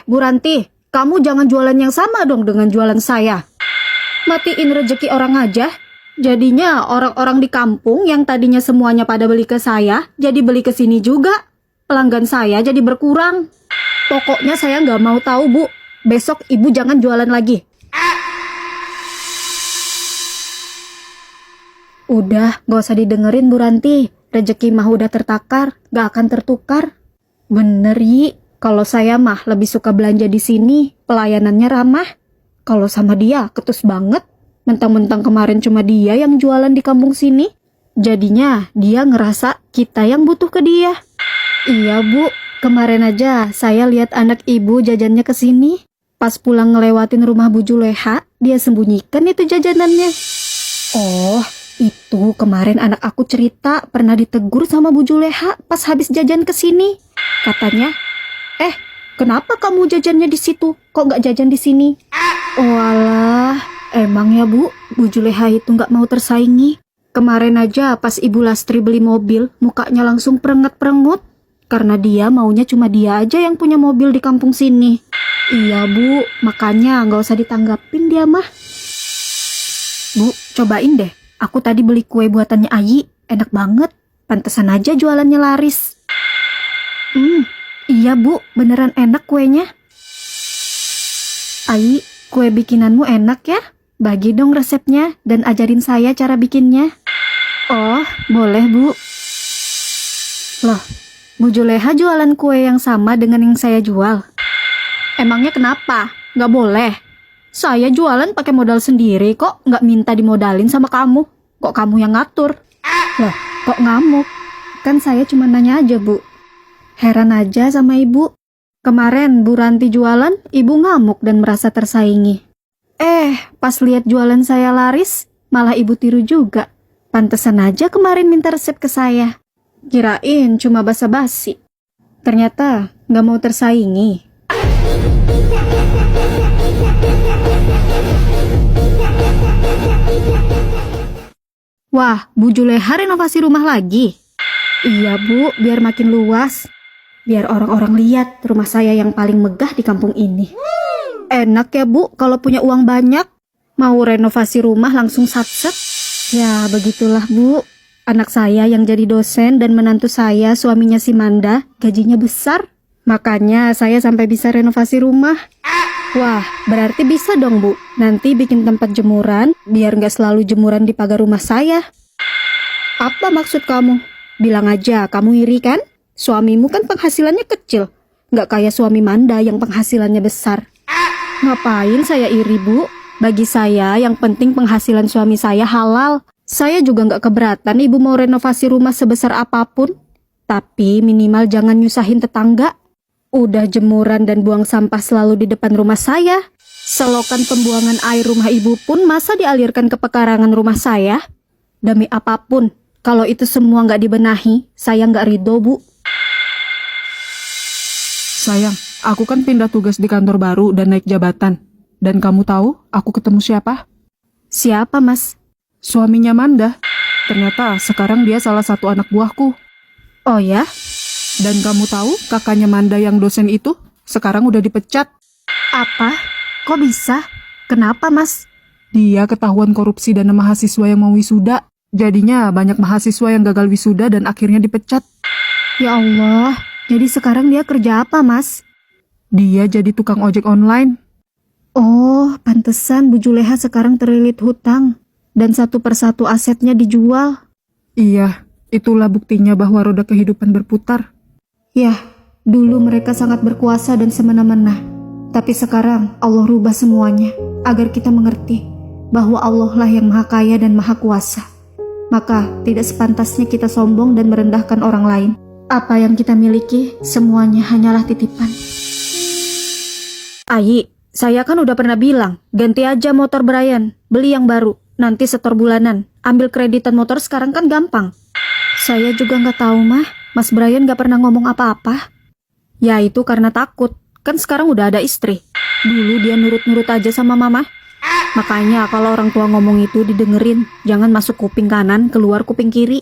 Bu Ranti, kamu jangan jualan yang sama dong dengan jualan saya. Matiin rezeki orang aja. Jadinya orang-orang di kampung yang tadinya semuanya pada beli ke saya, jadi beli ke sini juga. Pelanggan saya jadi berkurang. Pokoknya saya nggak mau tahu, Bu. Besok ibu jangan jualan lagi. Udah, gak usah didengerin Bu Ranti. Rezeki mah udah tertakar, gak akan tertukar. Bener, Yi. Kalau saya mah lebih suka belanja di sini, pelayanannya ramah. Kalau sama dia, ketus banget. Mentang-mentang kemarin cuma dia yang jualan di kampung sini. Jadinya dia ngerasa kita yang butuh ke dia. Iya, Bu. Kemarin aja saya lihat anak ibu jajannya ke sini. Pas pulang ngelewatin rumah Bu Juleha, dia sembunyikan itu jajanannya. Oh, itu kemarin anak aku cerita pernah ditegur sama Bu Juleha pas habis jajan ke sini. Katanya, kenapa kamu jajannya di situ? Kok nggak jajan di sini? Walah, emang ya Bu Juleha itu nggak mau tersaingi. Kemarin aja pas Ibu Lastri beli mobil, mukanya langsung perenget-perengut. Karena dia maunya cuma dia aja yang punya mobil di kampung sini. Iya Bu, makanya nggak usah ditanggapin dia mah. Bu, cobain deh. Aku tadi beli kue buatannya Ayi, enak banget. Pantesan aja jualannya laris. Iya Bu, beneran enak kuenya. Ayi, kue bikinanmu enak ya? Bagi dong resepnya dan ajarin saya cara bikinnya. Oh, boleh Bu. Loh, Bu Juleha jualan kue yang sama dengan yang saya jual. Emangnya kenapa? Nggak boleh. Saya jualan pakai modal sendiri kok, nggak minta dimodalin sama kamu. Kok kamu yang ngatur? Loh, kok ngamuk? Kan saya cuma nanya aja, Bu. Heran aja sama Ibu. Kemarin Bu Ranti jualan, Ibu ngamuk dan merasa tersaingi. Pas lihat jualan saya laris, malah Ibu tiru juga. Pantesan aja kemarin minta resep ke saya. Kirain cuma basa-basi. Ternyata nggak mau tersaingi. Wah, Bu Juleha renovasi rumah lagi? Iya Bu, biar makin luas. Biar orang-orang lihat rumah saya yang paling megah di kampung ini. Enak ya Bu, kalau punya uang banyak. Mau renovasi rumah langsung satset. Ya, begitulah Bu. Anak saya yang jadi dosen dan menantu saya, suaminya si Manda, gajinya besar. Makanya saya sampai bisa renovasi rumah. Wah, berarti bisa dong Bu. Nanti bikin tempat jemuran, biar nggak selalu jemuran di pagar rumah saya. Apa maksud kamu? Bilang aja, kamu iri kan? Suamimu kan penghasilannya kecil. Nggak kayak suami Manda yang penghasilannya besar. Ngapain saya iri Bu? Bagi saya, yang penting penghasilan suami saya halal. Saya juga nggak keberatan Ibu mau renovasi rumah sebesar apapun. Tapi minimal jangan nyusahin tetangga. Udah jemuran dan buang sampah selalu di depan rumah saya. Selokan pembuangan air rumah Ibu pun masa dialirkan ke pekarangan rumah saya? Demi apapun, kalau itu semua nggak dibenahi, saya nggak ridho Bu. Sayang, aku kan pindah tugas di kantor baru dan naik jabatan. Dan kamu tahu aku ketemu siapa? Siapa Mas? Suaminya Manda. Ternyata sekarang dia salah satu anak buahku. Oh ya? Dan kamu tahu kakaknya Manda yang dosen itu sekarang udah dipecat. Apa? Kok bisa? Kenapa Mas? Dia ketahuan korupsi dana mahasiswa yang mau wisuda. Jadinya banyak mahasiswa yang gagal wisuda dan akhirnya dipecat. Ya Allah, jadi sekarang dia kerja apa Mas? Dia jadi tukang ojek online. Oh, pantesan Bu Juleha sekarang terlilit hutang. Dan satu persatu asetnya dijual. Iya, itulah buktinya bahwa roda kehidupan berputar. Yah, dulu mereka sangat berkuasa dan semena-mena. Tapi sekarang Allah rubah semuanya agar kita mengerti bahwa Allah lah yang maha kaya dan maha kuasa. Maka tidak sepantasnya kita sombong dan merendahkan orang lain. Apa yang kita miliki semuanya hanyalah titipan. Ayi, saya kan udah pernah bilang, ganti aja motor Brian, beli yang baru. Nanti setor bulanan, ambil kreditan motor sekarang kan gampang. Saya juga nggak tahu mah, Mas Brian nggak pernah ngomong apa-apa. Ya itu karena takut, kan sekarang udah ada istri. Dulu dia nurut-nurut aja sama mama. Makanya kalau orang tua ngomong itu didengerin, jangan masuk kuping kanan, keluar kuping kiri.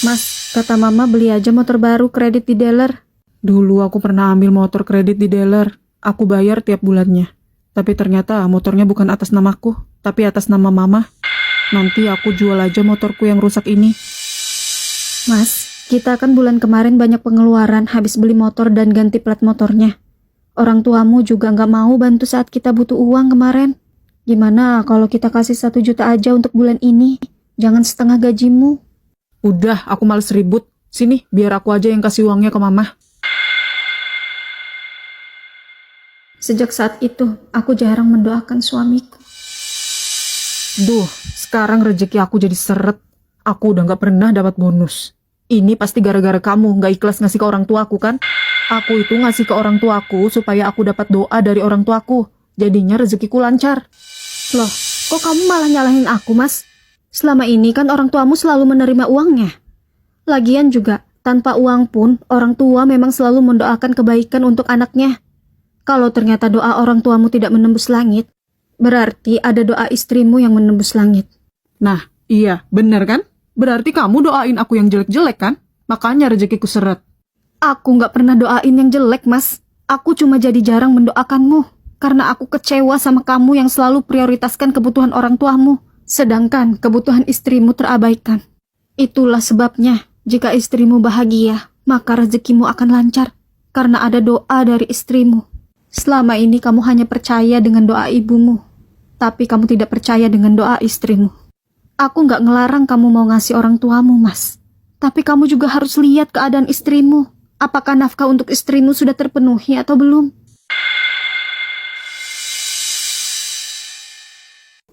Mas, kata mama beli aja motor baru kredit di dealer. Dulu aku pernah ambil motor kredit di dealer. Aku bayar tiap bulannya. Tapi ternyata motornya bukan atas namaku, tapi atas nama mama. Nanti aku jual aja motorku yang rusak ini. Mas, kita kan bulan kemarin banyak pengeluaran habis beli motor dan ganti plat motornya. Orang tuamu juga nggak mau bantu saat kita butuh uang kemarin. Gimana kalau kita kasih 1 juta aja untuk bulan ini? Jangan setengah gajimu. Udah, aku males ribut. Sini, biar aku aja yang kasih uangnya ke mama. Sejak saat itu, aku jarang mendoakan suamiku. Duh, sekarang rezeki aku jadi seret. Aku udah gak pernah dapat bonus. Ini pasti gara-gara kamu gak ikhlas ngasih ke orang tuaku kan? Aku itu ngasih ke orang tuaku supaya aku dapat doa dari orang tuaku. Jadinya rezekiku lancar. Loh, kok kamu malah nyalahin aku, Mas? Selama ini kan orang tuamu selalu menerima uangnya. Lagian juga, tanpa uang pun, orang tua memang selalu mendoakan kebaikan untuk anaknya. Kalau ternyata doa orang tuamu tidak menembus langit, berarti ada doa istrimu yang menembus langit. Nah, iya, bener kan? Berarti kamu doain aku yang jelek-jelek kan? Makanya rezekiku seret. Aku nggak pernah doain yang jelek, Mas. Aku cuma jadi jarang mendoakanmu. Karena aku kecewa sama kamu yang selalu prioritaskan kebutuhan orang tuamu. Sedangkan kebutuhan istrimu terabaikan. Itulah sebabnya, jika istrimu bahagia, maka rezekimu akan lancar. Karena ada doa dari istrimu. Selama ini kamu hanya percaya dengan doa ibumu, tapi kamu tidak percaya dengan doa istrimu. Aku nggak ngelarang kamu mau ngasih orang tuamu, Mas. Tapi kamu juga harus lihat keadaan istrimu. Apakah nafkah untuk istrimu sudah terpenuhi atau belum?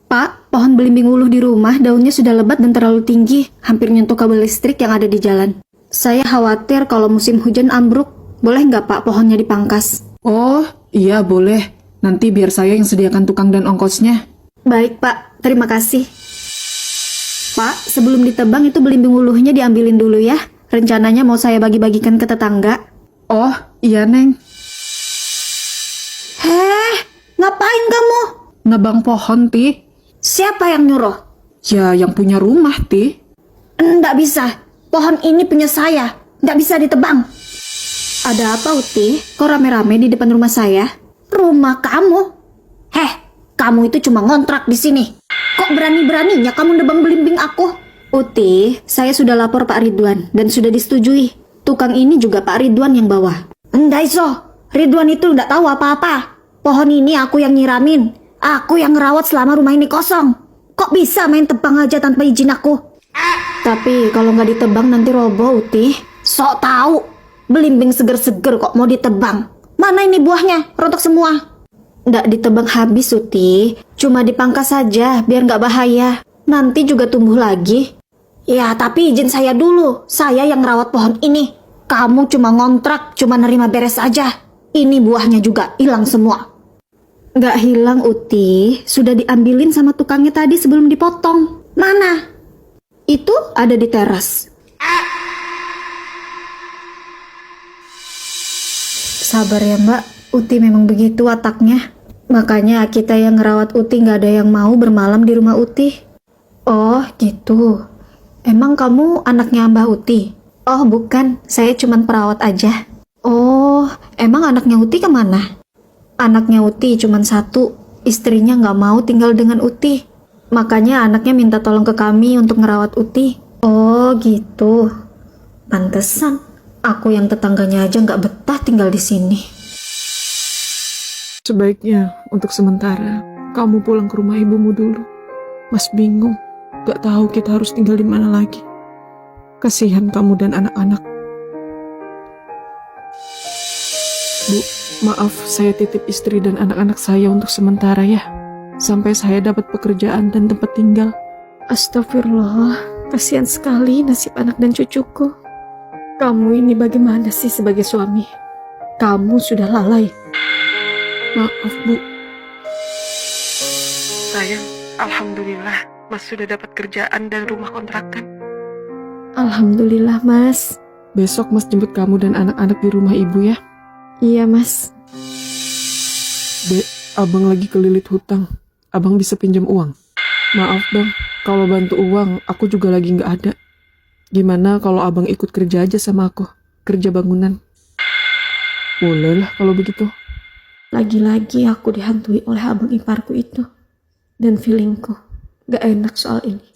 Pak, pohon belimbing uluh di rumah daunnya sudah lebat dan terlalu tinggi, hampir nyentuh kabel listrik yang ada di jalan. Saya khawatir kalau musim hujan ambruk. Boleh nggak Pak pohonnya dipangkas? Oh, iya boleh. Nanti biar saya yang sediakan tukang dan ongkosnya. Baik Pak, terima kasih. Pak, sebelum ditebang itu belimbing uluhnya diambilin dulu ya. Rencananya mau saya bagi-bagikan ke tetangga. Oh, iya Neng. Heh, ngapain kamu? Nebang pohon, Ti. Siapa yang nyuruh? Ya, yang punya rumah, Ti. Nggak bisa, pohon ini punya saya. Nggak bisa ditebang. Ada apa Uti? Kok rame-rame di depan rumah saya? Rumah kamu? Heh, kamu itu cuma ngontrak di sini. Kok berani-beraninya kamu nebang belimbing aku? Uti, saya sudah lapor Pak Ridwan dan sudah disetujui. Tukang ini juga Pak Ridwan yang bawa. Enggak iso, Ridwan itu nggak tahu apa-apa. Pohon ini aku yang nyiramin. Aku yang ngerawat selama rumah ini kosong. Kok bisa main tebang aja tanpa izin aku? Tapi kalau nggak ditebang nanti roboh Uti. Sok tahu. Belimbing seger-seger kok mau ditebang. Mana ini buahnya? Rontok semua. Nggak ditebang habis, Uti. Cuma dipangkas saja, biar nggak bahaya. Nanti juga tumbuh lagi. Ya, tapi izin saya dulu. Saya yang merawat pohon ini. Kamu cuma ngontrak, cuma nerima beres aja. Ini buahnya juga hilang semua. Nggak hilang, Uti. Sudah diambilin sama tukangnya tadi sebelum dipotong. Mana? Itu ada di teras. Sabar ya Mbak, Uti memang begitu wataknya. Makanya kita yang ngerawat Uti nggak ada yang mau bermalam di rumah Uti. Oh gitu. Emang kamu anaknya Mbah Uti? Oh bukan, saya cuman perawat aja. Oh, emang anaknya Uti kemana? Anaknya Uti cuman satu, istrinya nggak mau tinggal dengan Uti. Makanya anaknya minta tolong ke kami untuk ngerawat Uti. Oh gitu. Pantesan. Aku yang tetangganya aja nggak betah tinggal di sini. Sebaiknya untuk sementara kamu pulang ke rumah ibumu dulu. Mas bingung, gak tahu kita harus tinggal di mana lagi. Kasihan kamu dan anak-anak. Bu, maaf saya titip istri dan anak-anak saya untuk sementara ya. Sampai saya dapat pekerjaan dan tempat tinggal. Astagfirullah, kasihan sekali nasib anak dan cucuku. Kamu ini bagaimana sih sebagai suami? Kamu sudah lalai. Maaf Bu. Sayang, alhamdulillah Mas sudah dapat kerjaan dan rumah kontrakan. Alhamdulillah Mas. Besok Mas jemput kamu dan anak-anak di rumah ibu ya. Iya Mas. Dek, abang lagi kelilit hutang. Abang bisa pinjam uang? Maaf bang, kalau bantu uang aku juga lagi nggak ada. Gimana kalau abang ikut kerja aja sama aku? Kerja bangunan. Bolehlah kalau begitu. Lagi-lagi aku dihantui oleh abang iparku itu. Dan feelingku gak enak soal ini.